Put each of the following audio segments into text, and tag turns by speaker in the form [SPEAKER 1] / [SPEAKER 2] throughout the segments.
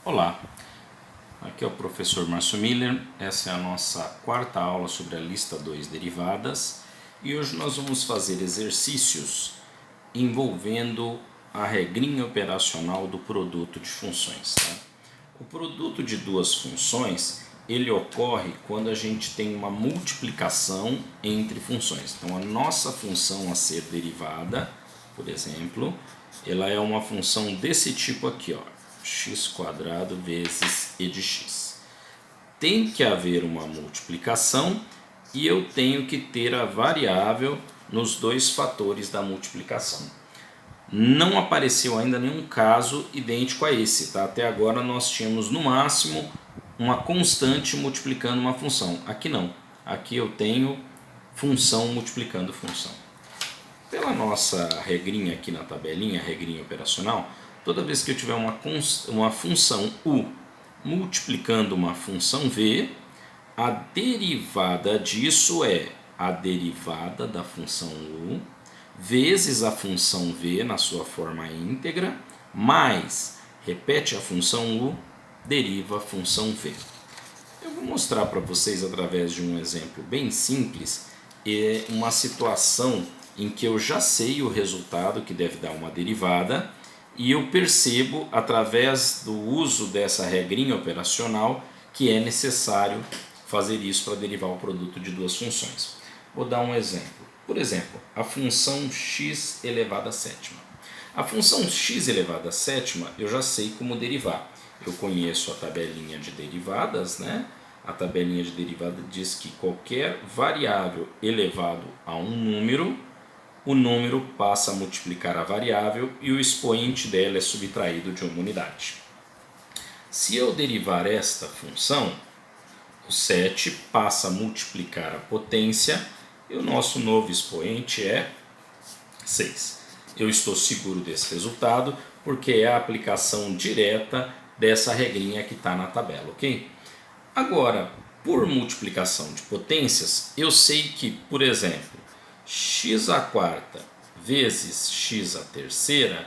[SPEAKER 1] Olá, aqui é o professor Márcio Miller, essa é a nossa quarta aula sobre a lista 2 derivadas e hoje nós vamos fazer exercícios envolvendo a regrinha operacional do produto de funções. Tá? O produto de duas funções ele ocorre quando a gente tem uma multiplicação entre funções. Então a nossa função a ser derivada, por exemplo, ela é uma função desse tipo aqui, ó, x² vezes e de x. Tem que haver uma multiplicação e eu tenho que ter a variável nos dois fatores da multiplicação. Não apareceu ainda nenhum caso idêntico a esse, tá? Até agora nós tínhamos no máximo uma constante multiplicando uma função. Aqui não, aqui eu tenho função multiplicando função. Pela nossa regrinha aqui na tabelinha, regrinha operacional, toda vez que eu tiver uma função u multiplicando uma função v, a derivada disso é a derivada da função u vezes a função v na sua forma íntegra, mais, repete a função u, deriva a função v. Eu vou mostrar para vocês através de um exemplo bem simples, uma situação em que eu já sei o resultado que deve dar uma derivada e eu percebo através do uso dessa regrinha operacional que é necessário fazer isso para derivar o produto de duas funções. Vou dar um exemplo. Por exemplo, a função x elevado a sétima. A função x elevado a sétima eu já sei como derivar. Eu conheço a tabelinha de derivadas, né? A tabelinha de derivada diz que qualquer variável elevado a um número, o número passa a multiplicar a variável e o expoente dela é subtraído de uma unidade. Se eu derivar esta função, o 7 passa a multiplicar a potência e o nosso novo expoente é 6. Eu estou seguro desse resultado porque é a aplicação direta dessa regrinha que está na tabela, ok? Agora, por multiplicação de potências, eu sei que, por exemplo, x² vezes x³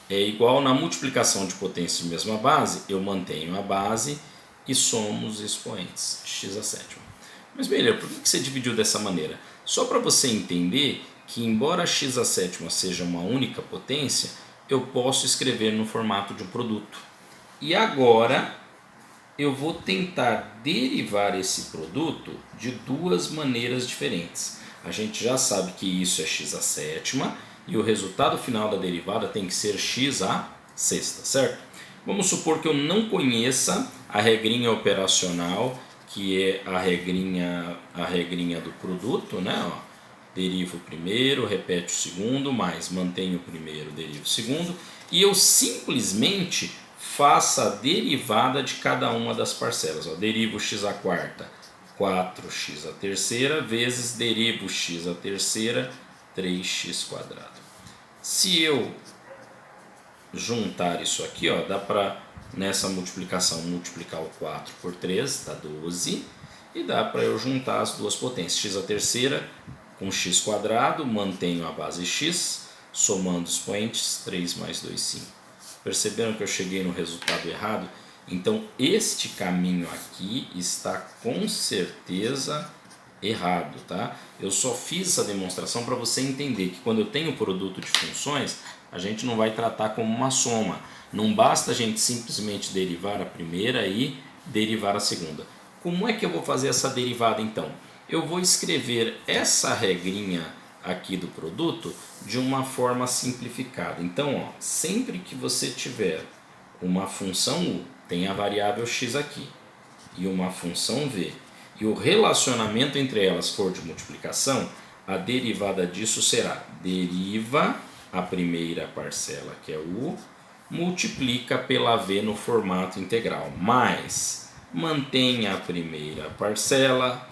[SPEAKER 1] é igual na multiplicação de potências de mesma base, eu mantenho a base e somo os expoentes, x². Mas melhor, por que você dividiu dessa maneira? Só para você entender que embora x² seja uma única potência, eu posso escrever no formato de um produto. E agora eu vou tentar derivar esse produto de duas maneiras diferentes. A gente já sabe que isso é x² e o resultado final da derivada tem que ser x⁻⁶, certo? Vamos supor que eu não conheça a regrinha operacional, que é a regrinha do produto, né? Ó, deriva o primeiro, repete o segundo, mais mantenho o primeiro, deriva o segundo, e eu simplesmente faça a derivada de cada uma das parcelas. Ó, derivo x², 4x⁻³ vezes derivo x⁻³, 3x². Se eu juntar isso aqui, ó, dá para nessa multiplicação multiplicar o 4 por 3, dá 12, e dá para eu juntar as duas potências, x⁻³ com x², mantenho a base x, somando os expoentes, 3 mais 2, 5. Perceberam que eu cheguei no resultado errado? Então este caminho aqui está com certeza errado, tá? Eu só fiz essa demonstração para você entender que quando eu tenho produto de funções, a gente não vai tratar como uma soma. Não basta a gente simplesmente derivar a primeira e derivar a segunda. Como é que eu vou fazer essa derivada então? Eu vou escrever essa regrinha aqui do produto de uma forma simplificada. Então, ó, sempre que você tiver uma função u, tem a variável x aqui, e uma função v, e o relacionamento entre elas for de multiplicação, a derivada disso será deriva a primeira parcela, que é u, multiplica pela v no formato integral, mais mantém a primeira parcela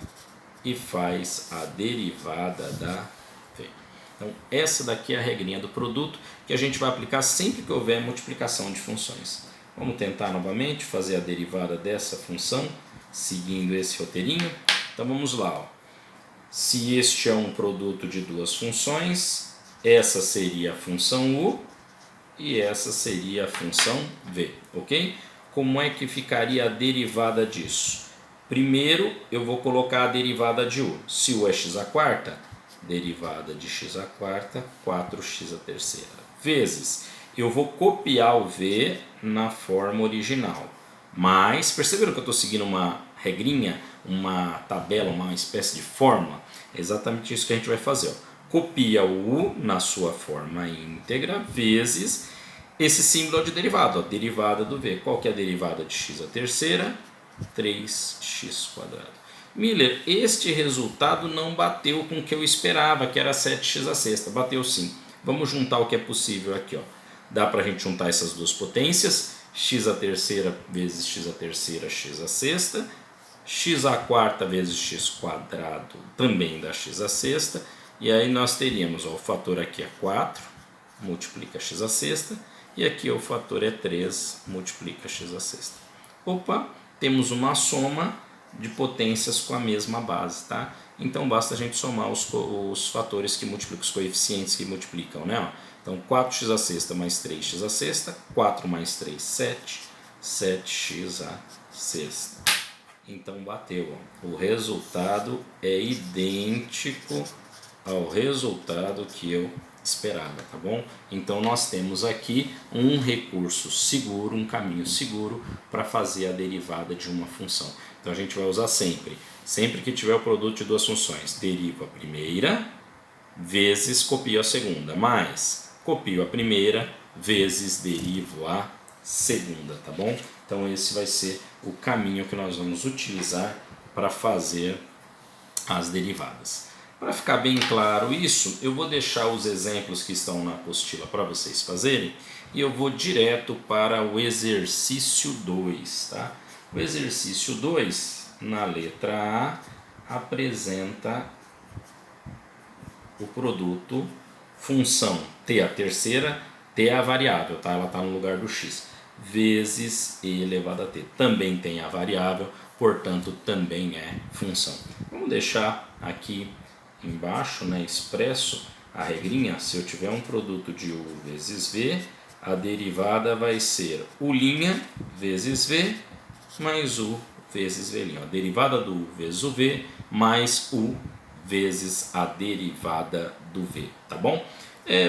[SPEAKER 1] e faz a derivada da v. Então essa daqui é a regrinha do produto que a gente vai aplicar sempre que houver multiplicação de funções. Vamos tentar novamente fazer a derivada dessa função, seguindo esse roteirinho. Então vamos lá. Ó. Se este é um produto de duas funções, essa seria a função u e essa seria a função v, ok? como é que ficaria a derivada disso? Primeiro eu vou colocar a derivada de u. Se u é x à quarta, derivada de x à quarta, 4x à terceira. Vezes, eu vou copiar o v na forma original. Mas, perceberam que eu estou seguindo uma regrinha, uma tabela, uma espécie de fórmula? É exatamente isso que a gente vai fazer. Ó. Copia o u na sua forma íntegra, vezes esse símbolo de derivada, ó, derivada do v. Qual que é a derivada de x à terceira? 3x quadrado. Miller, este resultado não bateu com o que eu esperava, que era 7x à sexta. Bateu sim. Vamos juntar o que é possível aqui. Ó. Dá para a gente juntar essas duas potências. X à terceira vezes x à terceira, x à sexta. X à quarta vezes x quadrado também dá x à sexta. E aí nós teríamos, ó, o fator aqui é 4, multiplica x à sexta. E aqui o fator é 3, multiplica x à sexta. Opa, temos uma soma de potências com a mesma base, tá? Então basta a gente somar os fatores que multiplicam, os coeficientes que multiplicam, né? Então 4x à sexta mais 3x à sexta, 4 mais 3, 7, 7x à sexta. Então bateu, ó. O resultado é idêntico ao resultado que eu esperava, tá bom? Então nós temos aqui um recurso seguro, um caminho seguro para fazer a derivada de uma função. Então a gente vai usar sempre que tiver o produto de duas funções, derivo a primeira vezes copio a segunda, mais copio a primeira vezes derivo a segunda, tá bom? Então esse vai ser o caminho que nós vamos utilizar para fazer as derivadas. Para ficar bem claro isso, eu vou deixar os exemplos que estão na apostila para vocês fazerem e eu vou direto para o exercício 2. Tá? O exercício 2, na letra A, apresenta o produto função t à terceira, t é a variável, tá? Ela está no lugar do x, vezes e elevado a t. Também tem a variável, portanto também é função. Vamos deixar aqui embaixo, né, expresso a regrinha. Se eu tiver um produto de u vezes v, a derivada vai ser u' vezes v mais u vezes v'. A derivada do u vezes o v mais u vezes a derivada do v, tá bom?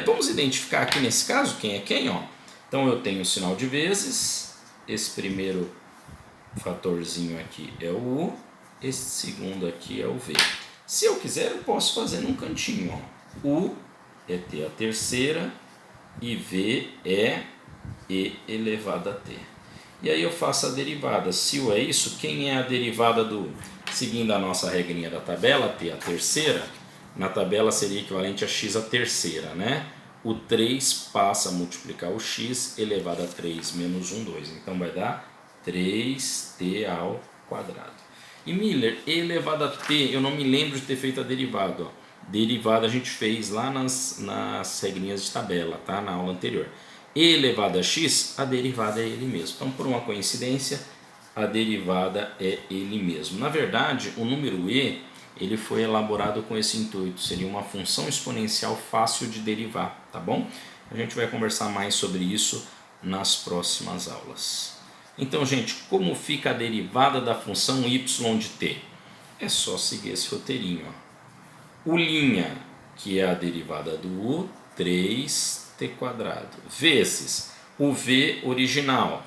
[SPEAKER 1] Vamos identificar aqui nesse caso quem é quem, ó. Então eu tenho o sinal de vezes, esse primeiro fatorzinho aqui é o u, esse segundo aqui é o v. Se eu quiser, eu posso fazer num cantinho, ó. U é t à terceira e v é e elevado a t. E aí eu faço a derivada. Se u é isso, quem é a derivada do u? Seguindo a nossa regrinha da tabela, t à terceira, na tabela seria equivalente a x à terceira, né? O 3 passa a multiplicar o x elevado a 3 menos 1, 2. Então vai dar 3t ao quadrado. E Miller, e elevado a t, eu não me lembro de ter feito a derivada. Ó. Derivada a gente fez lá nas regrinhas de tabela, tá? Na aula anterior. E elevado a x, a derivada é ele mesmo. Então, por uma coincidência, a derivada é ele mesmo. Na verdade, o número e, ele foi elaborado com esse intuito. Seria uma função exponencial fácil de derivar, tá bom? A gente vai conversar mais sobre isso nas próximas aulas. Então, gente, como fica a derivada da função y de t? É só seguir esse roteirinho. Ó. U', que é a derivada do u, 3t quadrado, vezes o v original,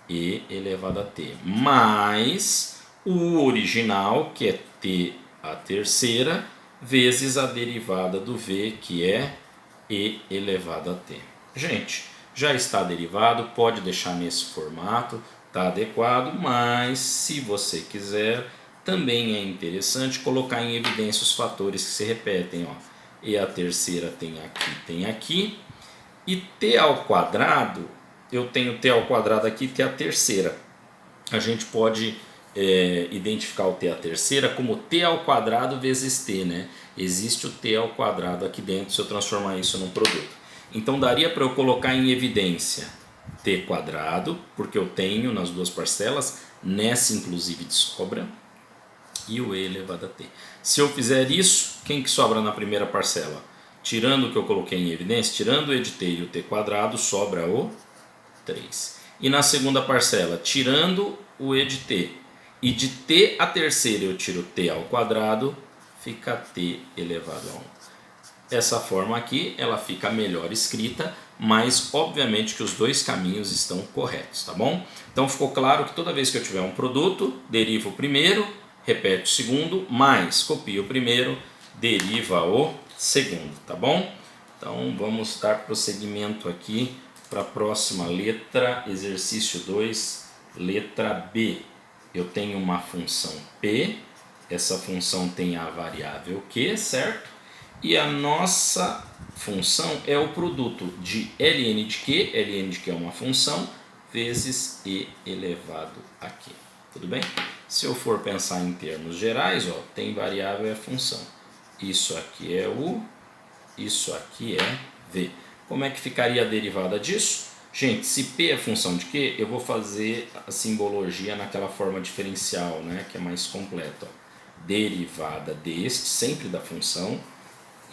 [SPEAKER 1] e elevado a t, mais o u original, que é t à terceira, vezes a derivada do v, que é e elevado a t. Gente, já está derivado, pode deixar nesse formato, está adequado, mas se você quiser, também é interessante colocar em evidência os fatores que se repetem. Ó. E a terceira tem aqui, e t ao quadrado, eu tenho t ao quadrado aqui, t à terceira. A gente pode identificar o t à terceira como t ao quadrado vezes t, né? Existe o t ao quadrado aqui dentro se eu transformar isso num produto. Então daria para eu colocar em evidência t quadrado, porque eu tenho nas duas parcelas, nessa inclusive de sobra, e o e elevado a t. Se eu fizer isso, quem que sobra na primeira parcela? Tirando o que eu coloquei em evidência, tirando o e de t e o t quadrado, sobra o 3. E na segunda parcela, tirando o e de t, e de t a terceira eu tiro t ao quadrado, fica t elevado a 1. Essa forma aqui, ela fica melhor escrita, mas obviamente que os dois caminhos estão corretos, tá bom? Então ficou claro que toda vez que eu tiver um produto, deriva o primeiro, repete o segundo, mais copia o primeiro, deriva o segundo, tá bom? Então vamos dar prosseguimento aqui para a próxima letra, exercício 2, letra B. Eu tenho uma função P, essa função tem a variável Q, certo? E a nossa função é o produto de ln de Q é uma função, vezes e elevado a Q. Tudo bem? Se eu for pensar em termos gerais, ó, tem variável é função. Isso aqui é U, isso aqui é V. Como é que ficaria a derivada disso? Gente, se P é função de Q, eu vou fazer a simbologia naquela forma diferencial, né, que é mais completa. Ó. Derivada deste, sempre da função,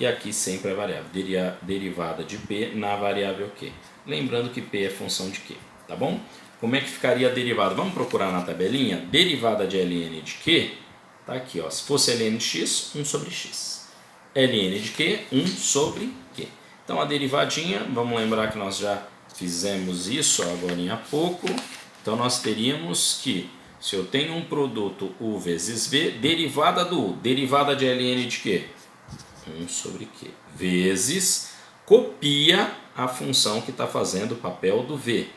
[SPEAKER 1] e aqui sempre a variável, derivada de P na variável Q. Lembrando que P é função de Q, tá bom? Como é que ficaria a derivada? Vamos procurar na tabelinha, derivada de ln de Q, tá aqui, ó. Se fosse ln de x, 1 sobre x. ln de Q, 1 sobre Q. Então a derivadinha, vamos lembrar que nós já fizemos isso agora há pouco, então nós teríamos que, se eu tenho um produto U vezes V, derivada do U, derivada de ln de Q, 1 sobre Q, vezes, copia a função que está fazendo o papel do V,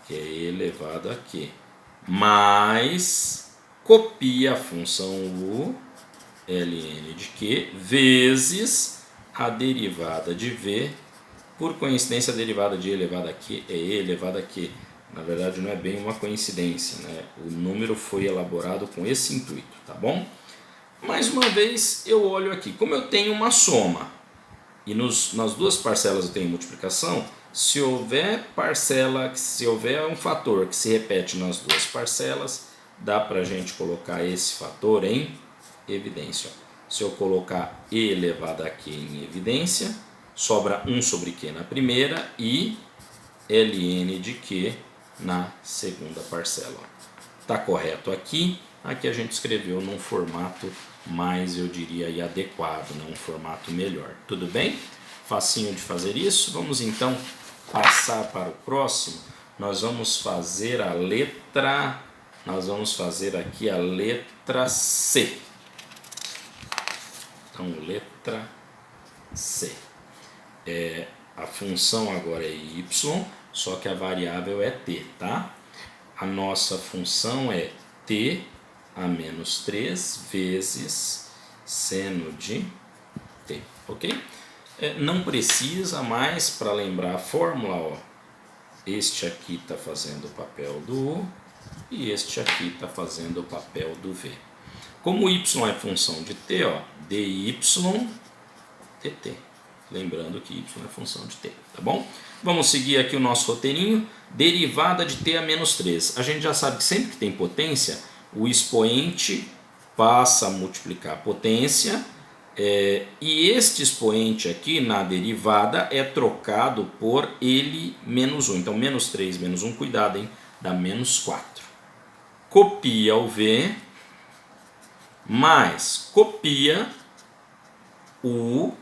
[SPEAKER 1] que é elevado a Q, mais copia a função U, ln de Q, vezes a derivada de V, por coincidência a derivada de E elevado a Q é E elevado a Q. Na verdade não é bem uma coincidência, né? O número foi elaborado com esse intuito, tá bom? Mais uma vez eu olho aqui, como eu tenho uma soma e nas duas parcelas eu tenho multiplicação, se houver um fator que se repete nas duas parcelas, dá para a gente colocar esse fator em evidência. Se eu colocar E elevado a Q em evidência, sobra 1 sobre Q na primeira e ln de Q na segunda parcela. Está correto aqui. Aqui a gente escreveu num formato mais, eu diria, adequado, né? Um formato melhor. Tudo bem? Facinho de fazer isso. Vamos então passar para o próximo. Nós vamos fazer aqui a letra C. Então, letra C. A função agora é y, só que a variável é t, tá? A nossa função é t a menos 3 vezes seno de t, ok? Não precisa mais, para lembrar a fórmula, ó, este aqui está fazendo o papel do U e este aqui está fazendo o papel do V. Como y é função de t, ó, dy dt. Lembrando que y é função de t, tá bom? Vamos seguir aqui o nosso roteirinho. Derivada de t a menos 3. A gente já sabe que sempre que tem potência, o expoente passa a multiplicar a potência, e este expoente aqui na derivada é trocado por ele menos 1. Então, menos 3 menos 1, cuidado, hein? Dá menos 4. Copia o V, mais copia o U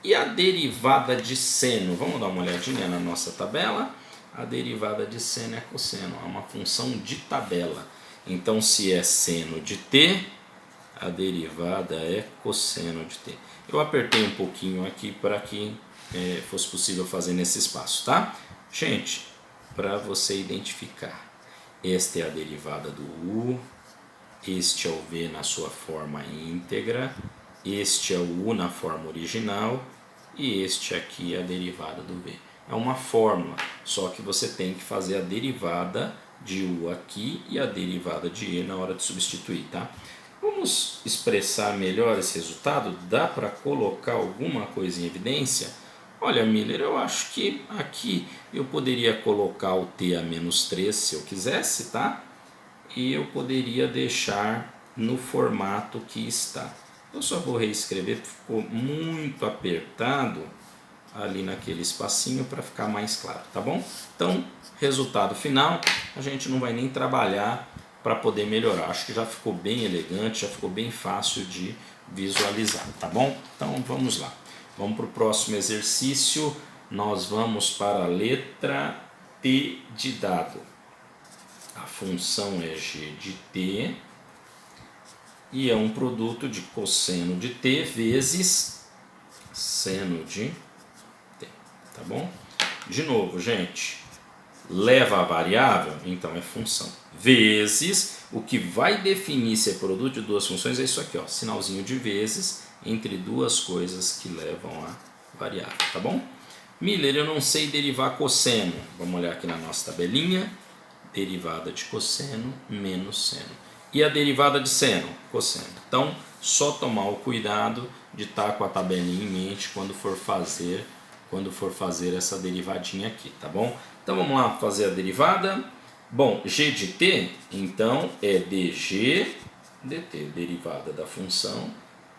[SPEAKER 1] e a derivada de seno. Vamos dar uma olhadinha na nossa tabela. A derivada de seno é cosseno, é uma função de tabela. Então, se é seno de t, a derivada é cosseno de t. Eu apertei um pouquinho aqui para que fosse possível fazer nesse espaço, tá? Gente, para você identificar, esta é a derivada do U, este é o V na sua forma íntegra, este é o U na forma original e este aqui é a derivada do V. É uma fórmula, só que você tem que fazer a derivada de U aqui e a derivada de E na hora de substituir, tá? Vamos expressar melhor esse resultado? Dá para colocar alguma coisa em evidência? Olha, Miller, eu acho que aqui eu poderia colocar o t a menos 3 se eu quisesse, tá? E eu poderia deixar no formato que está. Eu só vou reescrever, ficou muito apertado ali naquele espacinho para ficar mais claro, tá bom? Então, resultado final, a gente não vai nem trabalhar para poder melhorar. Acho que já ficou bem elegante, já ficou bem fácil de visualizar, tá bom? Então, vamos lá. Vamos para o próximo exercício. Nós vamos para a letra T de dado. A função é g de t e é um produto de cosseno de t vezes seno de t, tá bom? De novo, gente, leva a variável, então é função, vezes, o que vai definir se é produto de duas funções é isso aqui, ó, sinalzinho de vezes entre duas coisas que levam a variável, tá bom? Miller, eu não sei derivar cosseno. Vamos olhar aqui na nossa tabelinha. Derivada de cosseno menos seno. E a derivada de seno? Cosseno. Então, só tomar o cuidado de estar com a tabelinha em mente quando for fazer essa derivadinha aqui, tá bom? Então, vamos lá fazer a derivada. Bom, g de t, então, é dg dt, derivada da função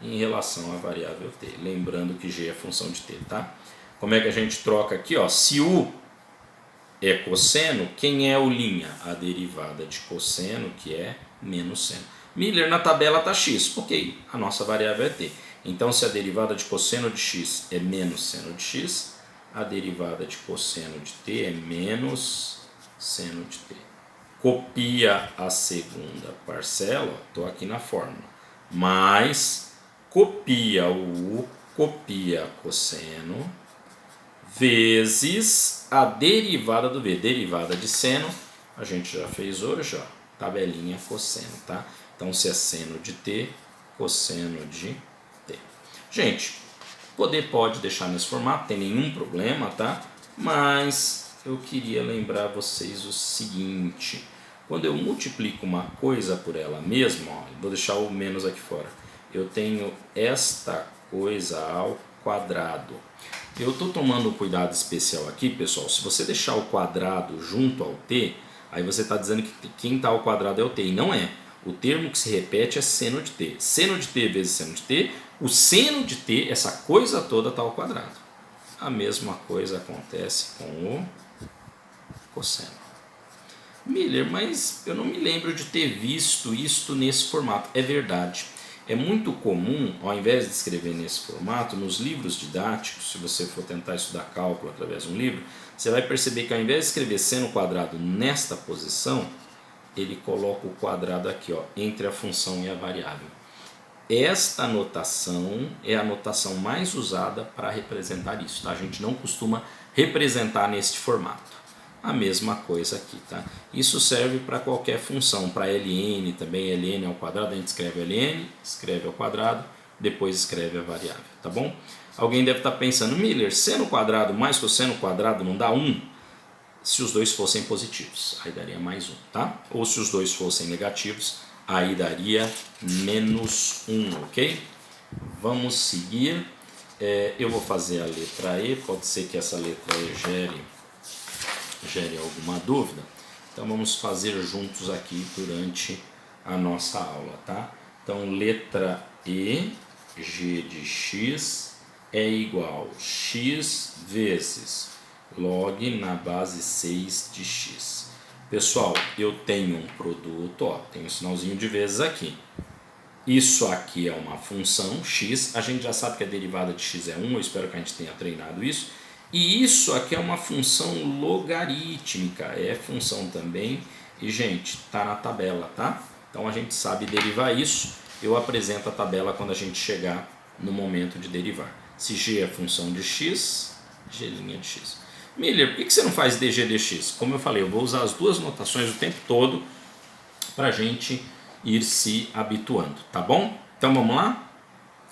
[SPEAKER 1] em relação à variável t. Lembrando que g é função de t, tá? Como é que a gente troca aqui? Ó? Se u é cosseno, quem é o linha? A derivada de cosseno, que é menos seno. Miller, na tabela está x. Ok, a nossa variável é t. Então, se a derivada de cosseno de x é menos seno de x, a derivada de cosseno de t é menos seno de t. Copia a segunda parcela, estou aqui na fórmula, mais copia o u, copia cosseno, vezes a derivada do v, derivada de seno, a gente já fez hoje, ó, tabelinha cosseno, tá? Então, se é seno de t, cosseno de t. Gente, pode deixar nesse formato, tem nenhum problema, tá? Mas eu queria lembrar vocês o seguinte, quando eu multiplico uma coisa por ela mesma, ó, vou deixar o menos aqui fora, eu tenho esta coisa ao quadrado. Eu estou tomando um cuidado especial aqui, pessoal. Se você deixar o quadrado junto ao t, aí você está dizendo que quem está ao quadrado é o t, e não é. O termo que se repete é seno de t. Seno de t vezes seno de t, o seno de t, essa coisa toda está ao quadrado. A mesma coisa acontece com o cosseno. Miller, mas eu não me lembro de ter visto isto nesse formato. É verdade. É muito comum, ao invés de escrever nesse formato, nos livros didáticos, se você for tentar estudar cálculo através de um livro, você vai perceber que ao invés de escrever seno quadrado nesta posição, ele coloca o quadrado aqui, ó, entre a função e a variável. Esta notação é a notação mais usada para representar isso, tá? A gente não costuma representar neste formato. A mesma coisa aqui, tá? Isso serve para qualquer função, para ln também, ln ao quadrado, a gente escreve ln, escreve ao quadrado, depois escreve a variável, tá bom? Alguém deve estar pensando, Miller, seno quadrado mais cosseno quadrado não dá 1? Se os dois fossem positivos, aí daria mais 1, tá? Ou se os dois fossem negativos, aí daria menos 1, ok? Vamos seguir. Eu vou fazer a letra E, pode ser que essa letra E gere alguma dúvida, então vamos fazer juntos aqui durante a nossa aula, tá? Então, letra E, g de x é igual a x vezes log na base 6 de x. Pessoal, eu tenho um produto, ó, tem um sinalzinho de vezes aqui. Isso aqui é uma função x, a gente já sabe que a derivada de x é 1, eu espero que a gente tenha treinado isso. E isso aqui é uma função logarítmica, é função também, e gente, está na tabela, tá? Então a gente sabe derivar isso, eu apresento a tabela quando a gente chegar no momento de derivar. Se g é função de x, g' de x. Miller, por que você não faz dg dx? Como eu falei, eu vou usar as duas notações o tempo todo para a gente ir se habituando, tá bom? Então vamos lá?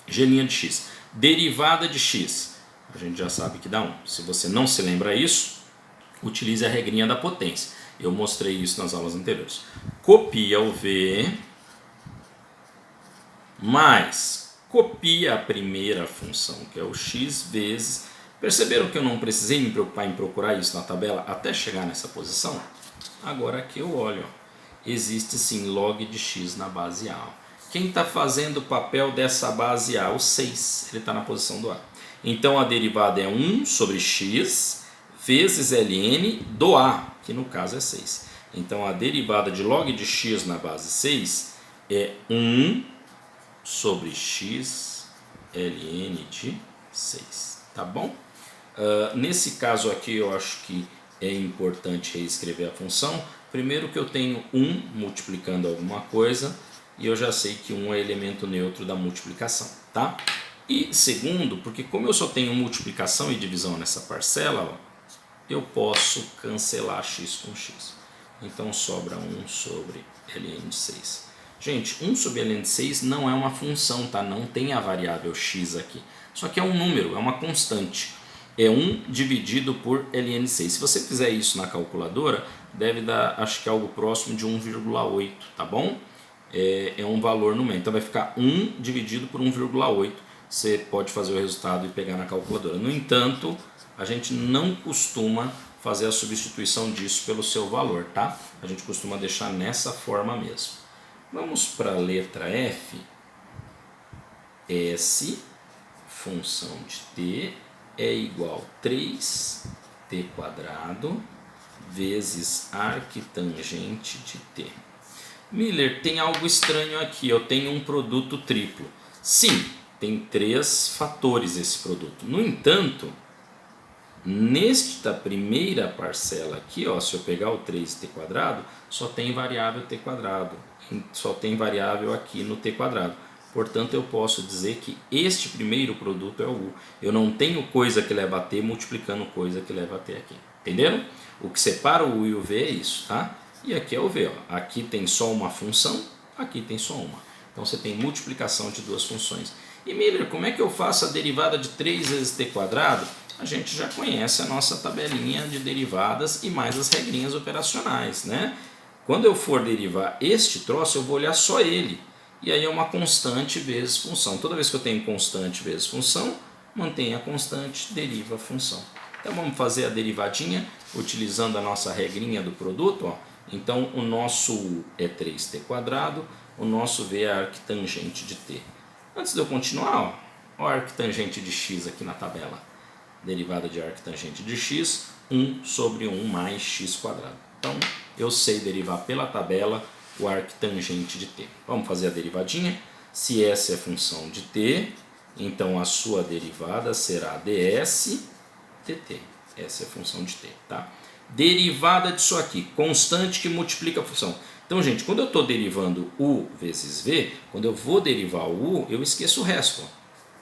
[SPEAKER 1] G' de x. Derivada de x. A gente já sabe que dá 1. Se você não se lembra isso, utilize a regrinha da potência. Eu mostrei isso nas aulas anteriores. Copia o v, mais copia a primeira função, que é o x vezes... Perceberam que eu não precisei me preocupar em procurar isso na tabela até chegar nessa posição? Agora aqui eu olho, ó. Existe sim log de x na base A. Quem está fazendo o papel dessa base A? O 6, ele está na posição do A. Então a derivada é 1 sobre x vezes ln do a, que no caso é 6. Então a derivada de log de x na base 6 é 1 sobre x ln de 6, tá bom? Nesse caso aqui eu acho que é importante reescrever a função. Primeiro que eu tenho 1 multiplicando alguma coisa e eu já sei que 1 é elemento neutro da multiplicação, tá? E segundo, porque como eu só tenho multiplicação e divisão nessa parcela, ó, eu posso cancelar x com x. Então sobra 1 sobre ln de 6. Gente, 1 sobre ln de 6 não é uma função, tá? Não tem a variável x aqui. Só que é um número, é uma constante. É 1 dividido por ln de 6. Se você fizer isso na calculadora, deve dar, acho que algo próximo de 1,8, tá bom? É um valor numérico. Então vai ficar 1 dividido por 1,8. Você pode fazer o resultado e pegar na calculadora. No entanto, a gente não costuma fazer a substituição disso pelo seu valor, tá? A gente costuma deixar nessa forma mesmo. Vamos para a letra F. S, função de t, é igual a 3t² vezes arctangente de t. Miller, tem algo estranho aqui, eu tenho um produto triplo. Sim, tem 3 fatores esse produto. No entanto, nesta primeira parcela aqui, ó, se eu pegar o 3t², só tem variável t². Só tem variável aqui no t². Portanto, eu posso dizer que este primeiro produto é o u. Eu não tenho coisa que leva a t multiplicando coisa que leva a t aqui. Entenderam? O que separa o u e o v é isso, tá? E aqui é o v, ó. Aqui tem só uma função, aqui tem só uma. Então você tem multiplicação de duas funções. E Miller, como é que eu faço a derivada de 3 vezes t²? A gente já conhece a nossa tabelinha de derivadas e mais as regrinhas operacionais, né? Quando eu for derivar este troço, eu vou olhar só ele. E aí é uma constante vezes função. Toda vez que eu tenho constante vezes função, mantém a constante, deriva a função. Então vamos fazer a derivadinha utilizando a nossa regrinha do produto, ó. Então o nosso u é 3t², o nosso v é a arctangente de t. Antes de eu continuar, ó, a arctangente de x aqui na tabela. Derivada de arctangente de x, 1 sobre 1 mais x². Então eu sei derivar pela tabela o arctangente de t. Vamos fazer a derivadinha. Se essa é função de t, então a sua derivada será ds dt. Essa é a função de t, tá? Derivada disso aqui, constante que multiplica a função. Então, gente, quando eu estou derivando u vezes v, quando eu vou derivar o u, eu esqueço o resto. Ó.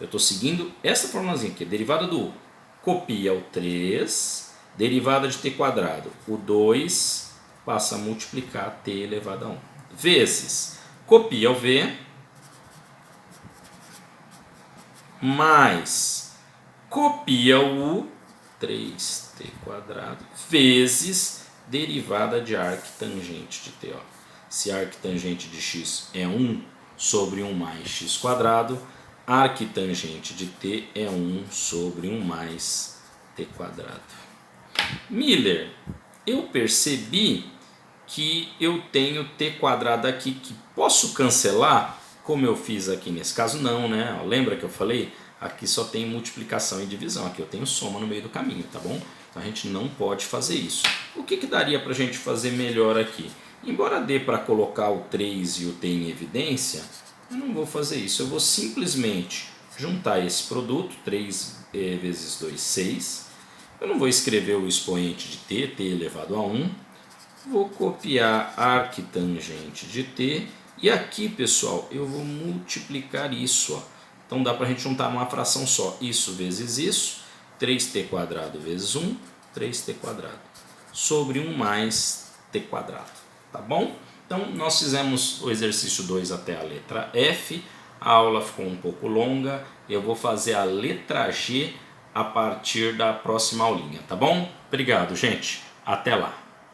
[SPEAKER 1] Eu estou seguindo essa formulazinha aqui, derivada do u. Copia o 3, derivada de t², o 2 passa a multiplicar t elevado a 1. Vezes, copia o v, mais copia o u, 3t², vezes derivada de arctangente de t. Ó. Se a arctangente de x é 1 sobre 1 mais x², arctangente de t é 1 sobre 1 mais t². Miller, eu percebi que eu tenho t² aqui que posso cancelar, como eu fiz aqui nesse caso não, né? Lembra que eu falei? Aqui só tem multiplicação e divisão, aqui eu tenho soma no meio do caminho, tá bom? Então a gente não pode fazer isso. O que daria para a gente fazer melhor aqui? Embora dê para colocar o 3 e o t em evidência, eu não vou fazer isso. Eu vou simplesmente juntar esse produto, 3 vezes 2, 6. Eu não vou escrever o expoente de t elevado a 1. Vou copiar a arctangente de t. E aqui, pessoal, eu vou multiplicar isso. Ó. Então dá para a gente juntar numa fração só. Isso vezes isso. 3t² vezes 1, 3t². Sobre 1 mais t². Tá bom? Então nós fizemos o exercício 2 até a letra F. A aula ficou um pouco longa. Eu vou fazer a letra G a partir da próxima aulinha. Tá bom? Obrigado, gente. Até lá.